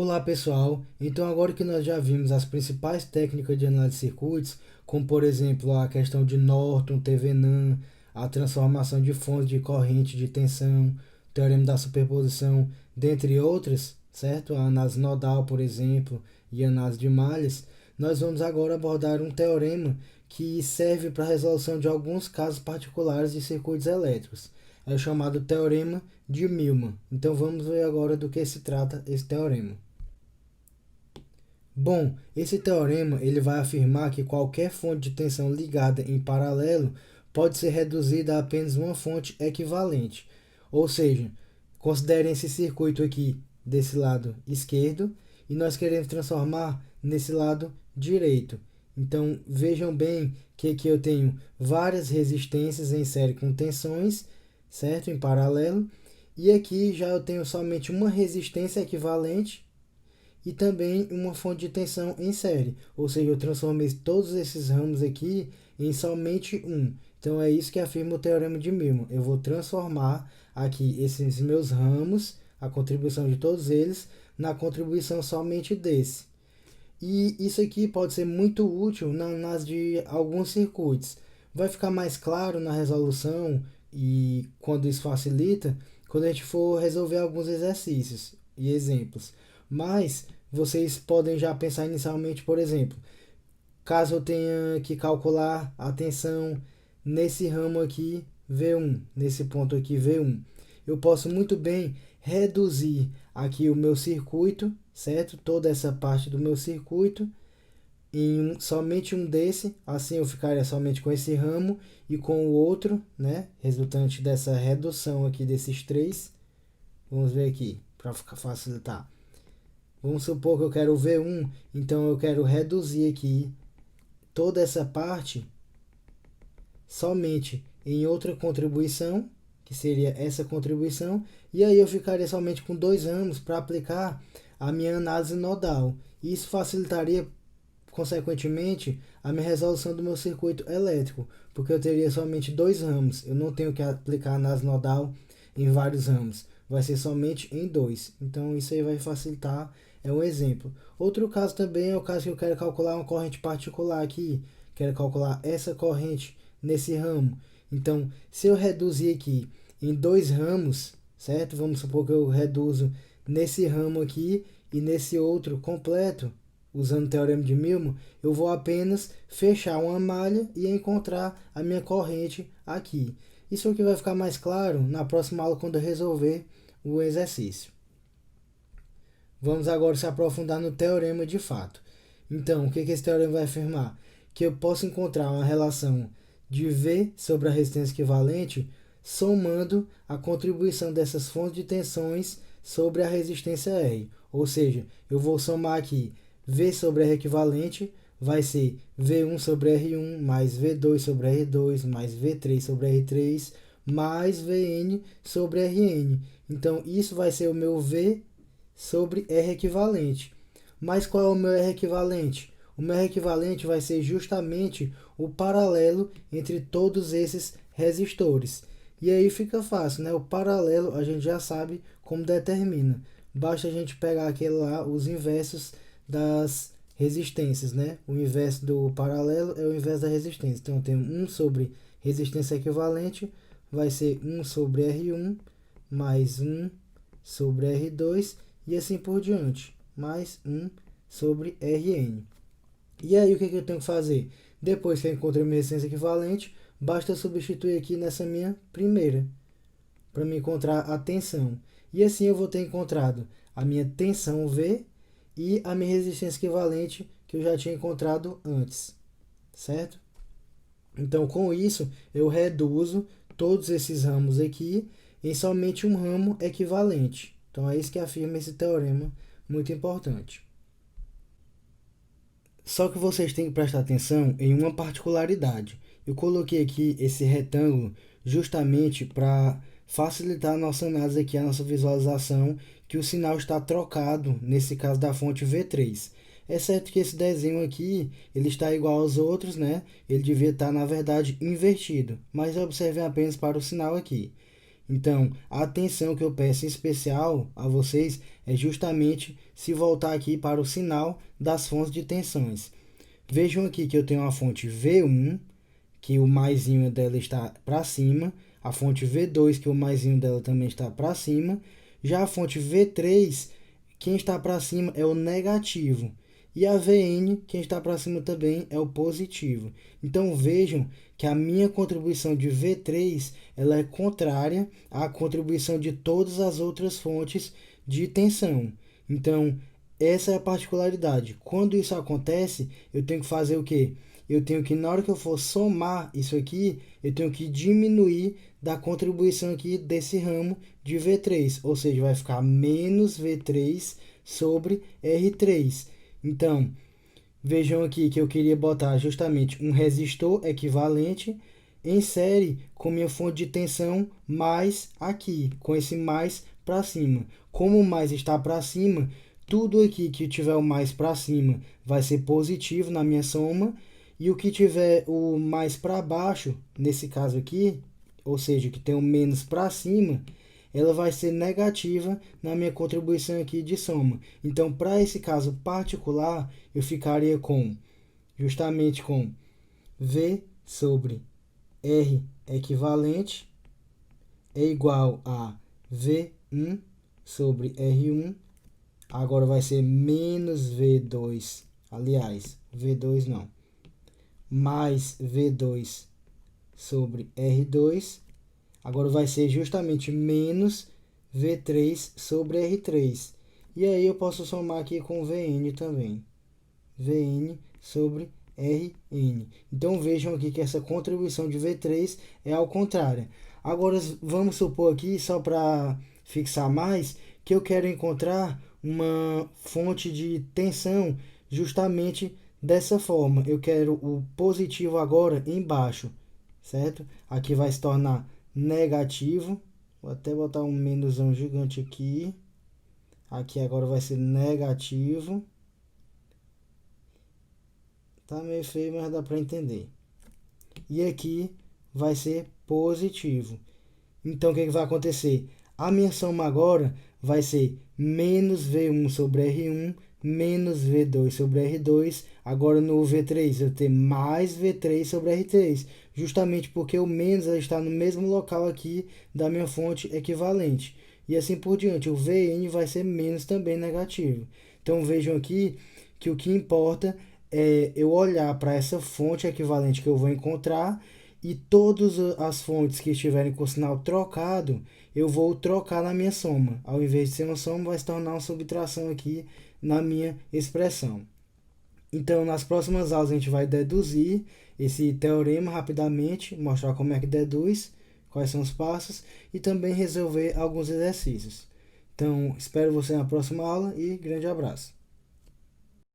Olá pessoal, então agora que nós já vimos as principais técnicas de análise de circuitos, como por exemplo a questão de Norton, Thevenin, a transformação de fontes de corrente de tensão, o teorema da superposição, dentre outras, certo? A análise nodal, por exemplo, e a análise de malhas, nós vamos agora abordar um teorema que serve para a resolução de alguns casos particulares de circuitos elétricos. É o chamado teorema de Millman. Então vamos ver agora do que se trata esse teorema. Bom, esse teorema ele vai afirmar que qualquer fonte de tensão ligada em paralelo pode ser reduzida a apenas uma fonte equivalente. Ou seja, considerem esse circuito aqui desse lado esquerdo e nós queremos transformar nesse lado direito. Então vejam bem que aqui eu tenho várias resistências em série com tensões, certo? Em paralelo. E aqui já eu tenho somente uma resistência equivalente e também uma fonte de tensão em série, ou seja, eu transformei todos esses ramos aqui em somente um. Então é isso que afirma o teorema de Millman. Eu vou transformar aqui esses meus ramos, a contribuição de todos eles, na contribuição somente desse. E isso aqui pode ser muito útil na análise de alguns circuitos. Vai ficar mais claro na resolução e quando isso facilita, quando a gente for resolver alguns exercícios e exemplos. Mas vocês podem já pensar inicialmente, por exemplo, caso eu tenha que calcular a tensão nesse ramo aqui V1, nesse ponto aqui V1, eu posso muito bem reduzir aqui o meu circuito, certo? Toda essa parte do meu circuito em somente um desse, assim eu ficaria somente com esse ramo e com o outro, né? Resultante dessa redução aqui desses três. Vamos ver aqui, para facilitar. Vamos supor que eu quero V1, então eu quero reduzir aqui toda essa parte somente em outra contribuição, que seria essa contribuição, e aí eu ficaria somente com dois ramos para aplicar a minha análise nodal. Isso facilitaria, consequentemente, a minha resolução do meu circuito elétrico, porque eu teria somente dois ramos. Eu não tenho que aplicar a análise nodal em vários ramos, vai ser somente em dois. Então isso aí vai facilitar, é um exemplo. Outro caso também é o caso que eu quero calcular uma corrente particular aqui, quero calcular essa corrente nesse ramo. Então, se eu reduzir aqui em dois ramos, certo? Vamos supor que eu reduzo nesse ramo aqui e nesse outro completo, usando o teorema de Millman, eu vou apenas fechar uma malha e encontrar a minha corrente aqui. Isso aqui vai ficar mais claro na próxima aula quando eu resolver o exercício. Vamos agora se aprofundar no teorema de fato. Então, o que esse teorema vai afirmar? Que eu posso encontrar uma relação de V sobre a resistência equivalente somando a contribuição dessas fontes de tensões sobre a resistência R. Ou seja, eu vou somar aqui V sobre R equivalente, vai ser V1 sobre R1, mais V2 sobre R2, mais V3 sobre R3, mais Vn sobre Rn. Então, isso vai ser o meu V sobre R equivalente. Mas qual é o meu R equivalente? O meu R equivalente vai ser justamente o paralelo entre todos esses resistores. E aí fica fácil, né? O paralelo a gente já sabe como determina. Basta a gente pegar aquele lá, os inversos das resistências, né? O inverso do paralelo é o inverso da resistência. Então eu tenho 1 sobre resistência equivalente, vai ser 1 sobre R1 mais 1 sobre R2 e assim por diante, mais 1 sobre Rn. E aí o que eu tenho que fazer? Depois que eu encontrei minha resistência equivalente, basta substituir aqui nessa minha primeira, para me encontrar a tensão. E assim eu vou ter encontrado a minha tensão V e a minha resistência equivalente que eu já tinha encontrado antes, certo? Então com isso eu reduzo todos esses ramos aqui em somente um ramo equivalente. Então é isso que afirma esse teorema muito importante. Só que vocês têm que prestar atenção em uma particularidade. Eu coloquei aqui esse retângulo justamente para facilitar a nossa análise aqui, a nossa visualização, que o sinal está trocado, nesse caso da fonte V3. É certo que esse desenho aqui, ele está igual aos outros, né? Ele devia estar, na verdade, invertido, mas observem apenas para o sinal aqui. Então, a atenção que eu peço em especial a vocês é justamente se voltar aqui para o sinal das fontes de tensões. Vejam aqui que eu tenho a fonte V1, que o maisinho dela está para cima, a fonte V2, que o maisinho dela também está para cima, já a fonte V3, quem está para cima é o negativo, e a Vn, quem está para cima também é o positivo. Então vejam que a minha contribuição de V3 ela é contrária à contribuição de todas as outras fontes de tensão. Então, essa é a particularidade. Quando isso acontece, eu tenho que fazer o quê? Eu tenho que, na hora que eu for somar isso aqui, eu tenho que diminuir da contribuição aqui desse ramo de V3, ou seja, vai ficar menos V3 sobre R3. Então, vejam aqui que eu queria botar justamente um resistor equivalente em série com minha fonte de tensão mais aqui, com esse mais para cima. Como o mais está para cima, tudo aqui que tiver o mais para cima vai ser positivo na minha soma, e o que tiver o mais para baixo, nesse caso aqui, ou seja, que tem o menos para cima, ela vai ser negativa na minha contribuição aqui de soma. Então, para esse caso particular, eu ficaria justamente com V sobre R equivalente é igual a V1 sobre R1. Agora vai ser menos V2, aliás, V2 não, mais V2 sobre R2. Agora vai ser justamente menos V3 sobre R3. E aí eu posso somar aqui com Vn também. Vn sobre Rn. Então vejam aqui que essa contribuição de V3 é ao contrário. Agora vamos supor aqui, só para fixar mais, que eu quero encontrar uma fonte de tensão justamente dessa forma. Eu quero o positivo agora embaixo, certo? Aqui vai se tornar negativo. Vou até botar um menusão gigante aqui. Aqui agora vai ser negativo. Tá meio feio, mas dá para entender. E aqui vai ser positivo. Então o que vai acontecer? A minha soma agora vai ser menos V1 sobre R1 menos V2 sobre R2. Agora no V3 eu tenho mais V3 sobre R3, justamente porque o menos está no mesmo local aqui da minha fonte equivalente. E assim por diante, o Vn vai ser menos também negativo. Então vejam aqui que o que importa é eu olhar para essa fonte equivalente que eu vou encontrar, e todas as fontes que estiverem com o sinal trocado, eu vou trocar na minha soma. Ao invés de ser uma soma, vai se tornar uma subtração aqui na minha expressão. Então, nas próximas aulas a gente vai deduzir esse teorema rapidamente, mostrar como é que deduz, quais são os passos, e também resolver alguns exercícios. Então, espero você na próxima aula e grande abraço.